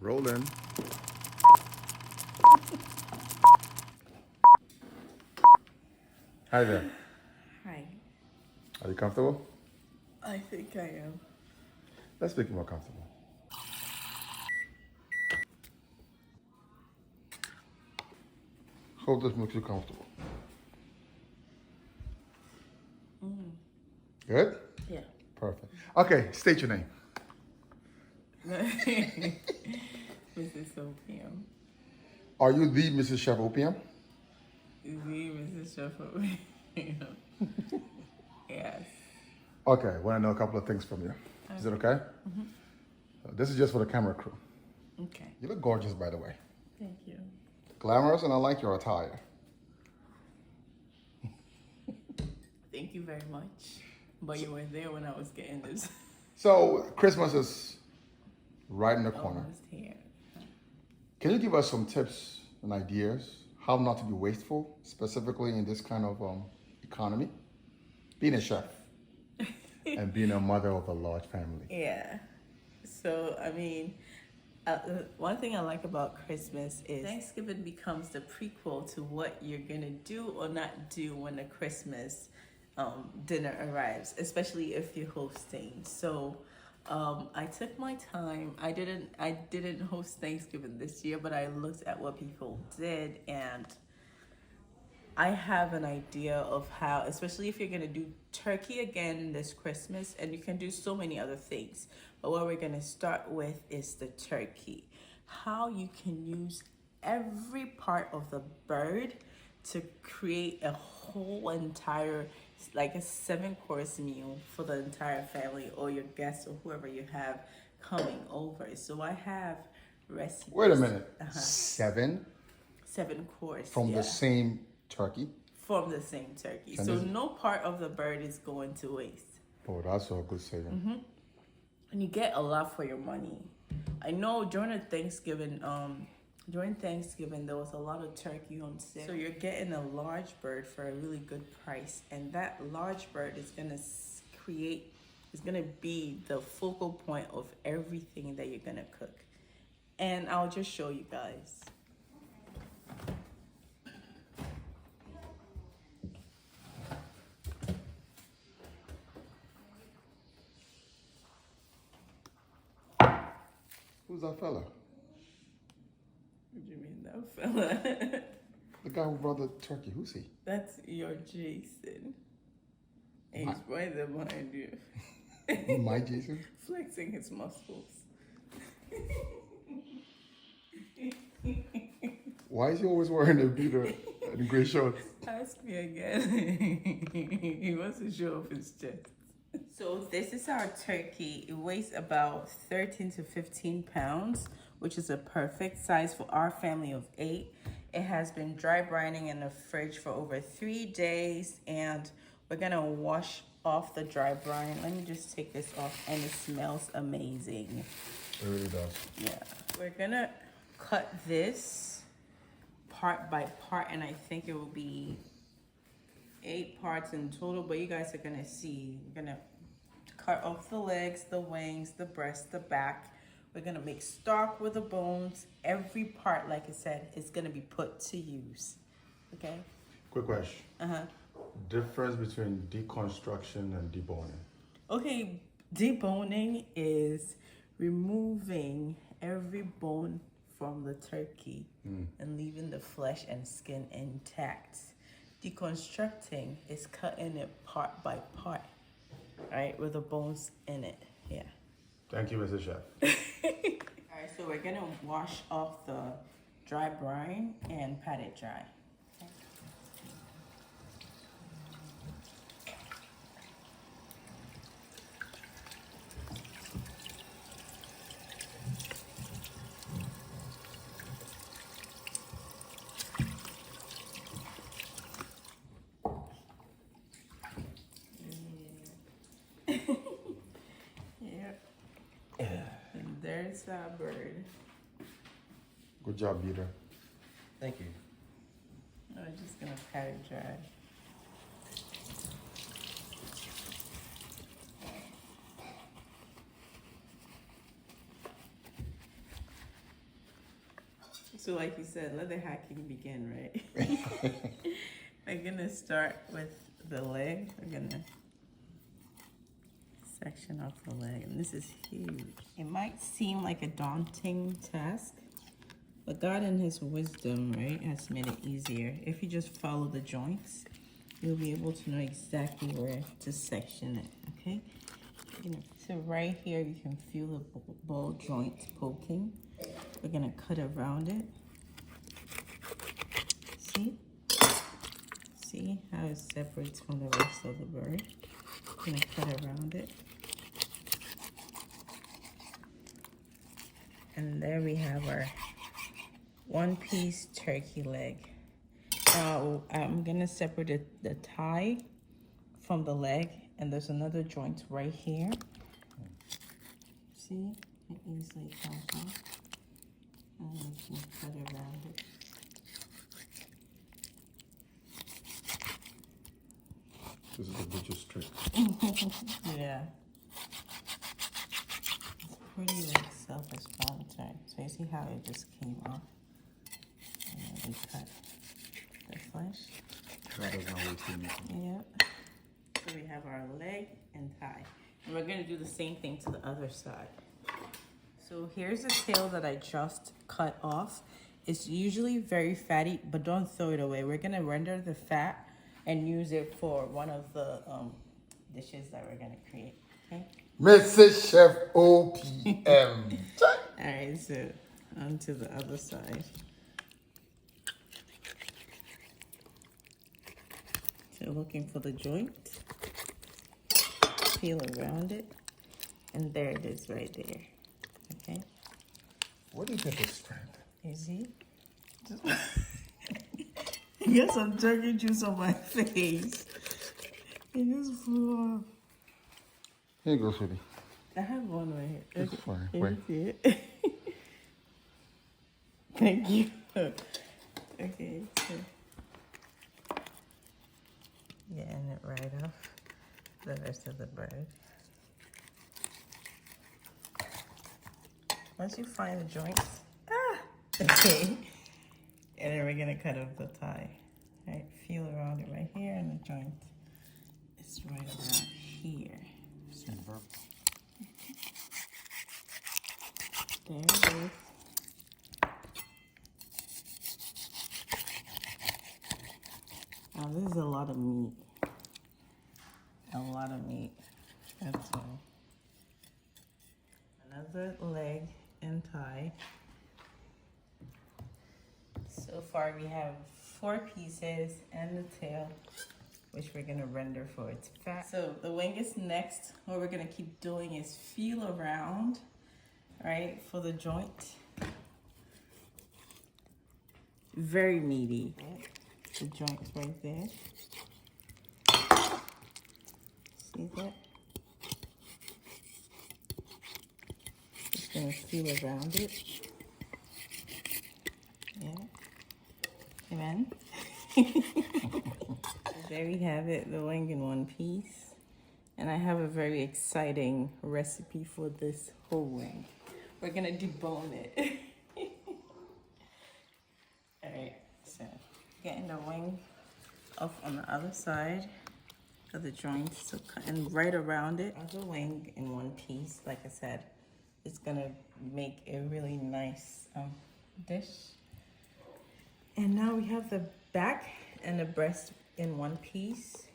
Rolling. Hi there. Hi. Are you comfortable? I think I am. Let's make it more comfortable. Hope this makes you comfortable. Good? Yeah. Perfect. Okay, state your name. Mrs. Opium. Are you the Mrs. Chef Opium? The Mrs. Chef Opium. Yes. Okay, I want to know a couple of things from you. Is it okay? This is just for the camera crew. Okay. You look gorgeous, by the way. Thank you. Glamorous, and I like your attire. Thank you very much. But you weren't there when I was getting this. So, Christmas is right in the corner. Almost here. Can you give us some tips and ideas how not to be wasteful, specifically in this kind of economy? Being a chef and being a mother of a large family. Yeah. So, I mean, one thing I like about Christmas is Thanksgiving becomes the prequel to what you're going to do or not do when the Christmas dinner arrives, especially if you're hosting. So I took my time. I didn't host Thanksgiving this year, but I looked at what people did, and I have an idea of how, especially if you're going to do turkey again this Christmas, and you can do so many other things. But what we're going to start with is the turkey. How you can use every part of the bird to create a whole entire, like a 7-course meal for the entire family or your guests or whoever you have coming over. So I have recipes. Wait a minute. 7 7 course. from the same turkey? From the same turkey. And So this- no part of the bird is going to waste. Oh, that's a good saying. And you get a lot for your money. I know during Thanksgiving there was a lot of turkey on sale. So you're getting a large bird for a really good price, and that large bird is gonna be the focal point of everything that you're gonna cook. And I'll just show you guys. Who's that fella? What do you mean that fella? The guy who brought the turkey. Who's he? That's your Jason. And he's right there behind you. My Jason? Flexing his muscles. Why is he always wearing a beater and gray shorts? Ask me again. He wants to show off his chest. So this is our turkey. It weighs about 13 to 15 pounds, which is a perfect size for our family of 8. It has been dry brining in the fridge for over 3 days, and we're gonna wash off the dry brine. Let me just take this off, and it smells amazing. It really does. Yeah. We're gonna cut this part by part, and I think it will be 8 parts in total, but you guys are gonna see. We're gonna cut off the legs, the wings, the breast, the back. We're gonna make stock with the bones. Every part, like I said, is gonna be put to use. Okay? Quick question. Difference between deconstruction and deboning. Okay, deboning is removing every bone from the turkey and leaving the flesh and skin intact. Deconstructing is cutting it part by part, right, with the bones in it. Yeah. Thank you, Mr. Chef. All right, so we're gonna wash off the dry brine and pat it dry. And there's our bird. Good job, Peter. Thank you. I'm just gonna pat it dry. So like you said, let the hacking begin, right? We're gonna start with the leg. We're gonna section off the leg, and this is huge. It might seem like a daunting task, but God in his wisdom, right, has made it easier. If you just follow the joints, you'll be able to know exactly where to section it, okay? So right here, you can feel the ball joints poking. We're gonna cut around it. See how it separates from the rest of the bird? I'm gonna cut around it. And there we have our one-piece turkey leg. Now I'm gonna separate the thigh from the leg, and there's another joint right here. See, it easily comes off, and we can cut around it. This is the butcher's trick. Yeah. It's pretty like self-explanatory. So you see how it just came off, and then we cut the flesh. That does not waste anything. Yep. So we have our leg and thigh. And we're gonna do the same thing to the other side. So here's the tail that I just cut off. It's usually very fatty, but don't throw it away. We're gonna render the fat and use it for one of the dishes that we're gonna create, okay? Mrs. Chef OPM. All right, so on to the other side. So looking for the joint, peel around it, and there it is right there, okay? Where do you get this strength? You see? I guess I'm turkey juice on my face. It just flew off. Here you go, sweetie. I have one right here. It's fine. Can Wait. you see it? Thank you. Okay. So getting it right off the rest of the bird. Once you find the joints, okay. And then we're gonna cut off the thigh. Right, feel around it right here, and the joint is right around here. So there it is. Now this is a lot of meat. A lot of meat. That's all. Another leg and thigh. So far we have 4 pieces and the tail, which we're gonna render for its fat. So the wing is next. What we're gonna keep doing is feel around, right, for the joint. Very meaty. The joint's right there. See that? Just gonna feel around it. Yeah. Amen. There we have it, the wing in one piece. And I have a very exciting recipe for this whole wing. We're gonna debone it. All right, so getting the wing off on the other side of the joints, so cutting right around it. Other wing in one piece, like I said, it's gonna make a really nice dish. And now we have the back and the breast in one piece.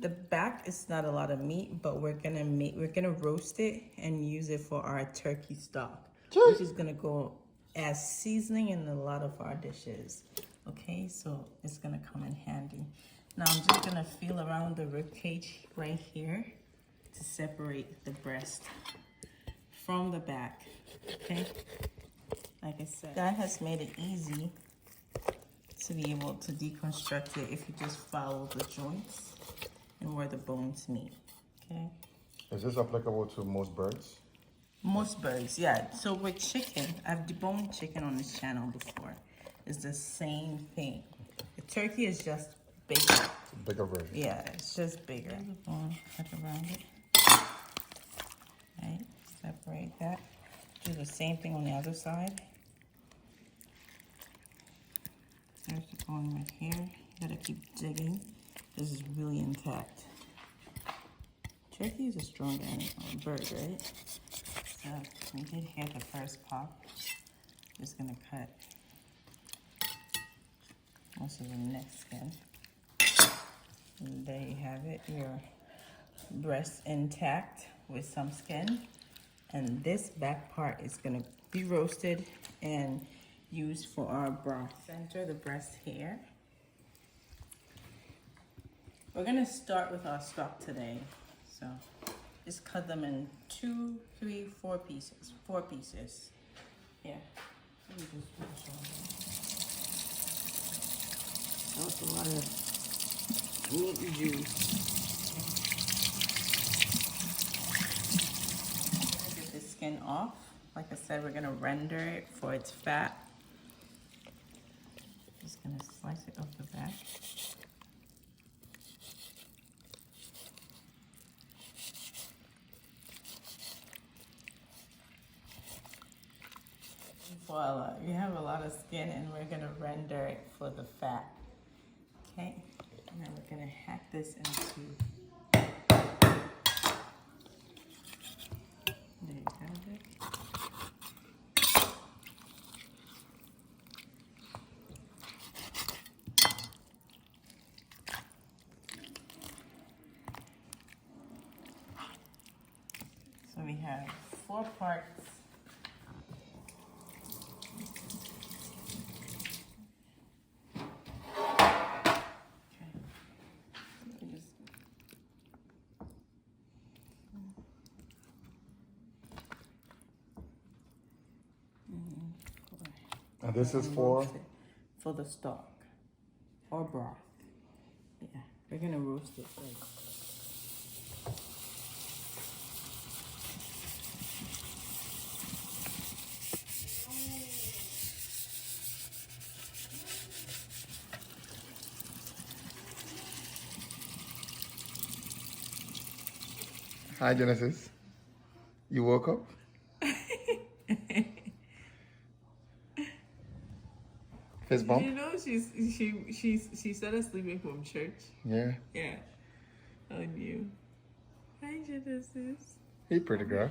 The back is not a lot of meat, but we're gonna roast it and use it for our turkey stock, which is gonna go as seasoning in a lot of our dishes. Okay, so it's gonna come in handy. Now I'm just gonna feel around the rib cage right here to separate the breast from the back. Okay, like I said, God has made it easy to be able to deconstruct it if you just follow the joints and where the bones meet, okay? Is this applicable to most birds? Most birds, yeah. So with chicken, I've deboned chicken on this channel before. It's the same thing. The turkey is just bigger. It's a bigger version. Yeah, it's just bigger. Bone, cut around it. Right, separate that. Do the same thing on the other side. going right here. You gotta keep digging. This is really intact. Turkey is a strong animal, bird, right? So we did hear the first pop. Just gonna cut most of the neck skin. And there you have it, your breast intact with some skin. And this back part is gonna be roasted and used for our broth. Center the breast here. We're gonna start with our stock today. So just cut them in 2, 3, 4 pieces. 4 pieces. Yeah. Let me just finish all that. That's a lot of meat juice. Get the skin off. Like I said, we're gonna render it for its fat. Just gonna slice it off the back. Voila, you have a lot of skin and we're gonna render it for the fat. Okay, and then we're gonna hack this into, there you have it. So we have 4 parts. And this is for? For the stock or broth. Yeah, we're gonna roast it first. Hi, Genesis. You woke up? Fist bump? You know, she started sleeping from church. Yeah. Yeah, on you. Hi, Genesis. Hey, pretty girl.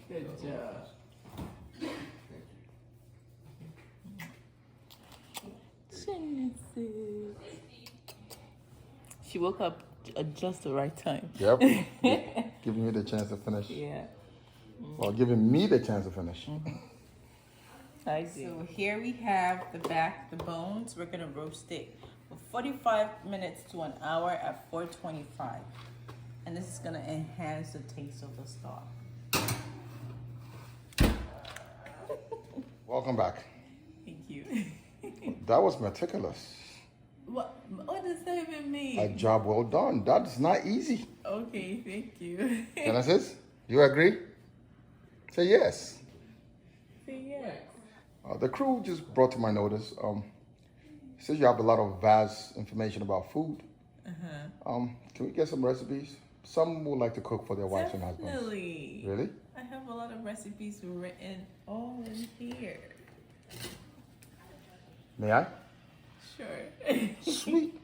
Good job. Genesis. She woke up at just the right time. Yep. Giving you the chance to finish. Yeah. Well, giving me the chance to finish. I do. So here we have the back, the bones. We're gonna roast it for 45 minutes to an hour at 425. And this is gonna enhance the taste of the stock. Welcome back. Thank you. That was meticulous. What does that even mean? A job well done. That's not easy. Okay, thank you. Genesis, you agree? Say yes. Say yes. The crew just brought to my notice. Since you have a lot of vast information about food, can we get some recipes? Some would like to cook for their wives and husbands. Definitely. Really? I have a lot of recipes written all in here. May I? Sure. Sweet.